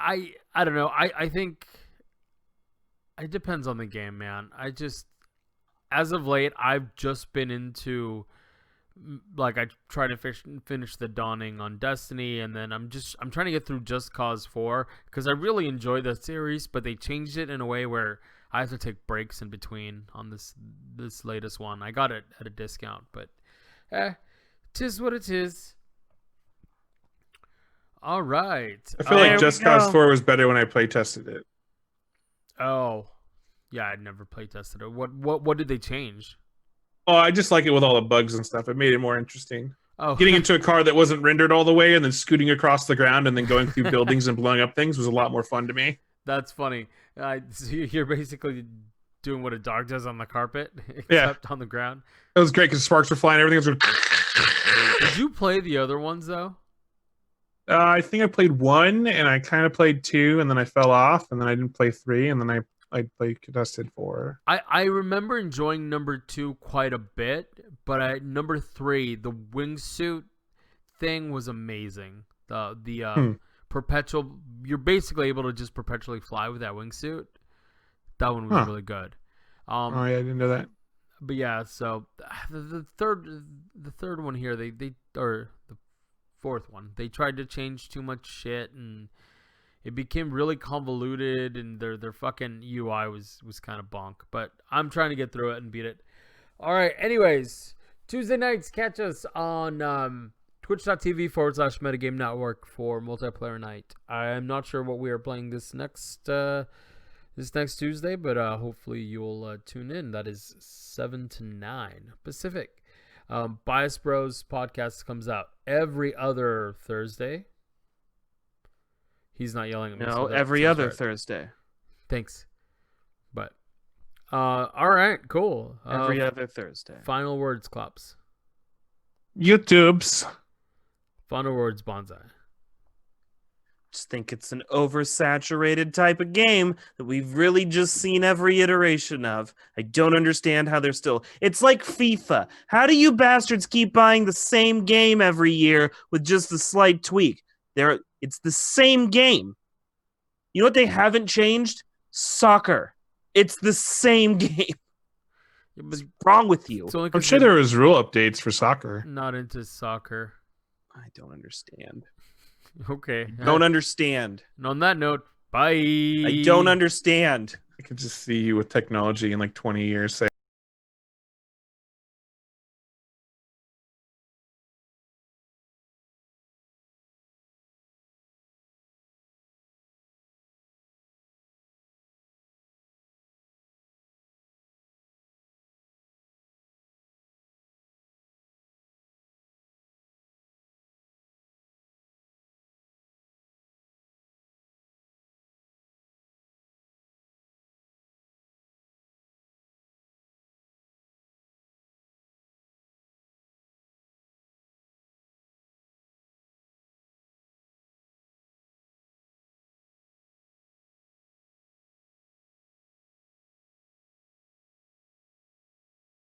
I don't know. I think it depends on the game, man. As of late, I've just been into, like, I try to finish the Dawning on Destiny, and then I'm trying to get through Just Cause 4 because I really enjoy the series, but they changed it in a way where I have to take breaks in between on this latest one. I got it at a discount, but tis what it is. All right. I feel like Just Cause 4 was better when I play tested it. Oh, yeah, I'd never play tested it. What did they change? Oh, I just like it with all the bugs and stuff. It made it more interesting. Oh, getting into a car that wasn't rendered all the way and then scooting across the ground and then going through buildings and blowing up things was a lot more fun to me. That's funny. So you're basically doing what a dog does on the carpet, except on the ground. It was great because sparks were flying. Everything was going. Did you play the other ones though? I think I played 1 and I kind of played 2 and then I fell off and then I didn't play 3 and then I played contested 4. I remember enjoying number 2 quite a bit, but number 3, the wingsuit thing was amazing. The perpetual, you're basically able to just perpetually fly with that wingsuit. That one was really good. Oh yeah, I didn't know that. But yeah, so the third one here, or the fourth one, they tried to change too much shit and it became really convoluted, and their fucking UI was kind of bonk. But I'm trying to get through it and beat it. All right. Anyways, Tuesday nights, catch us on twitch.tv/Metagame Network for multiplayer night. I am not sure what we are playing this next Tuesday, but hopefully you'll tune in. That is 7 to 9 Pacific. Bias Bros podcast comes out every other Thursday. He's not yelling at me. No, every other Thursday. Thanks. But, all right, cool. Every other Thursday. Final words, Klops. YouTube's. Final words, Bonsai. just think it's an oversaturated type of game that we've really just seen every iteration of. I don't understand how they're still. It's like FIFA. How do you bastards keep buying the same game every year with just a slight tweak? It's the same game. You know what they haven't changed? Soccer. It's the same game. Yeah, but What's wrong with you? it's only I'm 'cause sure they're there was rule updates for soccer. not into soccer. I don't understand. Okay. Don't understand. And on that note, bye. I don't understand. I could just see you with technology in like 20 years saying,